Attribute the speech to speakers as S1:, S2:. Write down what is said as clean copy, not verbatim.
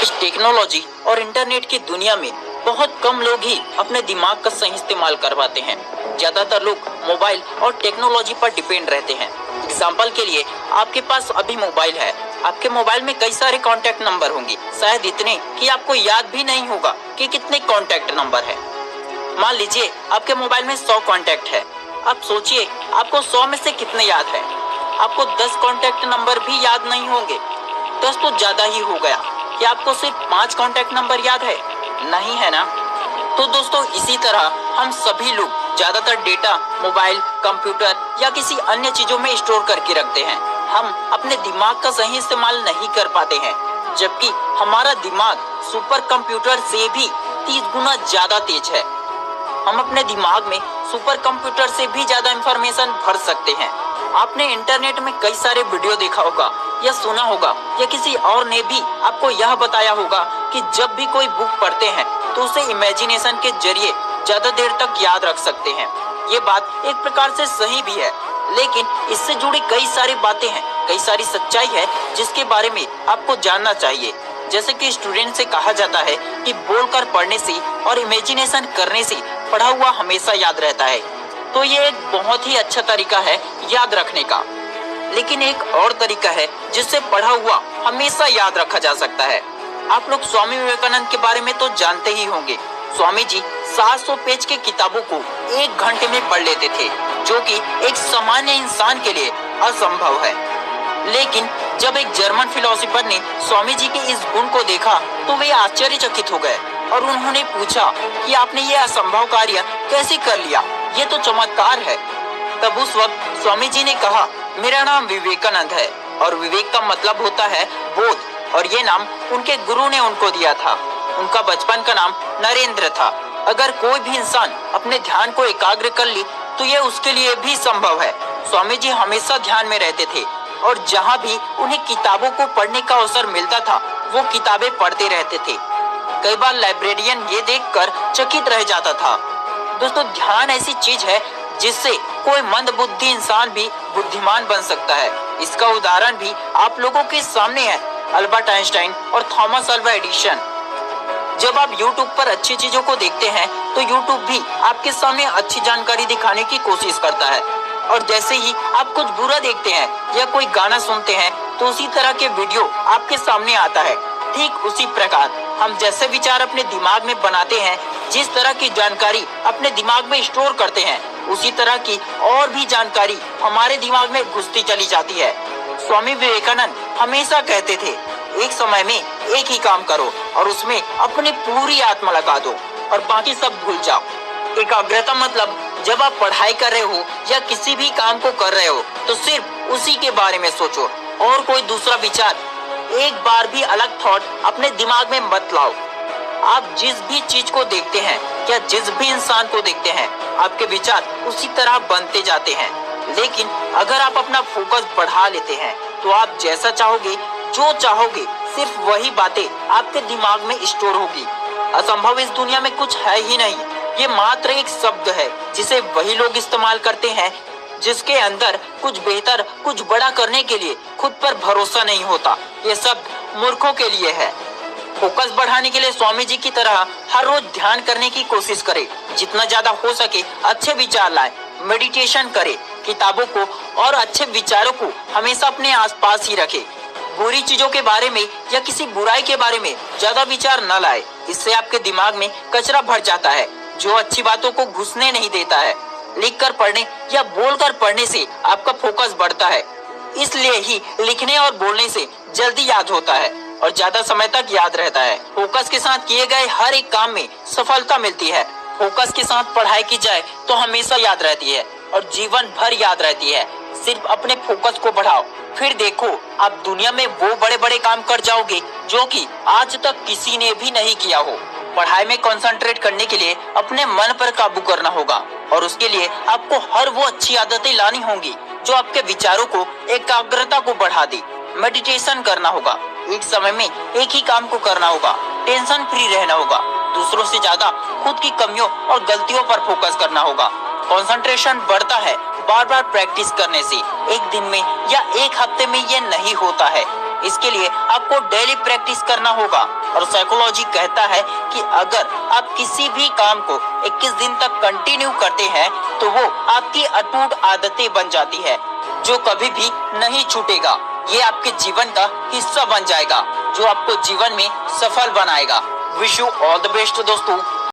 S1: इस टेक्नोलॉजी और इंटरनेट की दुनिया में बहुत कम लोग ही अपने दिमाग का सही इस्तेमाल कर पाते हैं। ज्यादातर लोग मोबाइल और टेक्नोलॉजी पर डिपेंड रहते हैं। एग्जाम्पल के लिए, आपके पास अभी मोबाइल है। आपके मोबाइल में कई सारे कॉन्टैक्ट नंबर होंगे, शायद इतने कि आपको याद भी नहीं होगा कि कितने कॉन्टैक्ट नंबर है। मान लीजिए आपके मोबाइल में 100 कॉन्टैक्ट है। अब सोचिए आपको 100 में से कितने याद है। आपको 10 कॉन्टैक्ट नंबर भी याद नहीं होंगे। 10 तो ज्यादा ही हो गया। क्या आपको सिर्फ 5 कॉन्टैक्ट नंबर याद है? नहीं है ना। तो दोस्तों, इसी तरह हम सभी लोग ज्यादातर डेटा मोबाइल, कंप्यूटर या किसी अन्य चीजों में स्टोर करके रखते हैं। हम अपने दिमाग का सही इस्तेमाल नहीं कर पाते हैं, जबकि हमारा दिमाग सुपर कंप्यूटर से भी 30 गुना ज्यादा तेज है। हम अपने दिमाग में सुपर कंप्यूटर से भी ज्यादा इंफॉर्मेशन भर सकते हैं। आपने इंटरनेट में कई सारे वीडियो देखा होगा या सुना होगा या किसी और ने भी आपको यह बताया होगा कि जब भी कोई बुक पढ़ते हैं तो उसे इमेजिनेशन के जरिए ज्यादा देर तक याद रख सकते हैं। ये बात एक प्रकार से सही भी है, लेकिन इससे जुड़ी कई सारी बातें हैं, कई सारी सच्चाई है जिसके बारे में आपको जानना चाहिए। जैसे कि स्टूडेंट से कहा जाता है कि बोलकर पढ़ने से और इमेजिनेशन करने से पढ़ा हुआ हमेशा याद रहता है। तो ये एक बहुत ही अच्छा तरीका है याद रखने का। लेकिन एक और तरीका है जिससे पढ़ा हुआ हमेशा याद रखा जा सकता है। आप लोग स्वामी विवेकानंद के बारे में तो जानते ही होंगे। स्वामी जी 700 पेज के किताबों को 1 घंटे में पढ़ लेते थे, जो कि एक सामान्य इंसान के लिए असंभव है। लेकिन जब एक जर्मन फिलोसोफर ने स्वामी जी के इस गुण को देखा तो वे आश्चर्यचकित हो गए और उन्होंने पूछा कि आपने ये असंभव कार्य कैसे कर लिया, ये तो चमत्कार है। तब उस वक्त स्वामी जी ने कहा, मेरा नाम विवेकानंद है और विवेक का मतलब होता है बोध, और ये नाम उनके गुरु ने उनको दिया था। उनका बचपन का नाम नरेंद्र था। अगर कोई भी इंसान अपने ध्यान को एकाग्र कर ले तो ये उसके लिए भी संभव है। स्वामी जी हमेशा ध्यान में रहते थे और जहाँ भी उन्हें किताबों को पढ़ने का अवसर मिलता था वो किताबें पढ़ते रहते थे। कई बार लाइब्रेरियन ये देखकर चकित रह जाता था। दोस्तों, ध्यान ऐसी चीज है जिससे कोई मंदबुद्धि इंसान भी बुद्धिमान बन सकता है। इसका उदाहरण भी आप लोगों के सामने है, अल्बर्ट आइंस्टाइन और थॉमस अल्वा एडिसन। जब आप YouTube पर अच्छी चीजों को देखते हैं तो YouTube भी आपके सामने अच्छी जानकारी दिखाने की कोशिश करता है, और जैसे ही आप कुछ बुरा देखते हैं या कोई गाना सुनते हैं तो उसी तरह के वीडियो आपके सामने आता है। ठीक उसी प्रकार हम जैसे विचार अपने दिमाग में बनाते हैं, जिस तरह की जानकारी अपने दिमाग में स्टोर करते हैं, उसी तरह की और भी जानकारी हमारे दिमाग में घुसती चली जाती है। स्वामी विवेकानंद हमेशा कहते थे, एक समय में एक ही काम करो और उसमें अपनी पूरी आत्मा लगा दो और बाकी सब भूल जाओ। एकाग्रता मतलब जब आप पढ़ाई कर रहे हो या किसी भी काम को कर रहे हो तो सिर्फ उसी के बारे में सोचो और कोई दूसरा विचार, एक बार भी अलग थॉट अपने दिमाग में मत लाओ। आप जिस भी चीज को देखते हैं या जिस भी इंसान को देखते हैं, आपके विचार उसी तरह बनते जाते हैं। लेकिन अगर आप अपना फोकस बढ़ा लेते हैं तो आप जैसा चाहोगे, जो चाहोगे, सिर्फ वही बातें आपके दिमाग में स्टोर होगी। असंभव इस दुनिया में कुछ है ही नहीं। ये मात्र एक शब्द है जिसे वही लोग इस्तेमाल करते हैं जिसके अंदर कुछ बेहतर, कुछ बड़ा करने के लिए खुद पर भरोसा नहीं होता। ये शब्द मूर्खों के लिए है। फोकस बढ़ाने के लिए स्वामी जी की तरह हर रोज ध्यान करने की कोशिश करें। जितना ज्यादा हो सके अच्छे विचार लाएं, मेडिटेशन करें, किताबों को और अच्छे विचारों को हमेशा अपने आसपास ही रखें। बुरी चीजों के बारे में या किसी बुराई के बारे में ज्यादा विचार न लाए। इससे आपके दिमाग में कचरा भर जाता है जो अच्छी बातों को घुसने नहीं देता है। लिखकर पढ़ने या बोलकर पढ़ने से आपका फोकस बढ़ता है, इसलिए ही लिखने और बोलने से जल्दी याद होता है और ज्यादा समय तक याद रहता है। फोकस के साथ किए गए हर एक काम में सफलता मिलती है। फोकस के साथ पढ़ाई की जाए तो हमेशा याद रहती है और जीवन भर याद रहती है। सिर्फ अपने फोकस को बढ़ाओ, फिर देखो आप दुनिया में वो बड़े बड़े काम कर जाओगे जो कि आज तक किसी ने भी नहीं किया हो। पढ़ाई में कंसंट्रेट करने के लिए अपने मन पर काबू करना होगा और उसके लिए आपको हर वो अच्छी आदतें लानी होंगी जो आपके विचारों को, एकाग्रता को बढ़ा दे। मेडिटेशन करना होगा, एक समय में एक ही काम को करना होगा, टेंशन फ्री रहना होगा, दूसरों से ज्यादा खुद की कमियों और गलतियों पर फोकस करना होगा। कंसंट्रेशन बढ़ता है बार बार प्रैक्टिस करने से। एक दिन में या एक हफ्ते में ये नहीं होता है। इसके लिए आपको डेली प्रैक्टिस करना होगा। और साइकोलॉजी कहता है कि अगर आप किसी भी काम को 21 दिन तक कंटिन्यू करते हैं तो वो आपकी अटूट आदतें बन जाती है, जो कभी भी नहीं छूटेगा। ये आपके जीवन का हिस्सा बन जाएगा, जो आपको जीवन में सफल बनाएगा। Wish you all the best दोस्तों।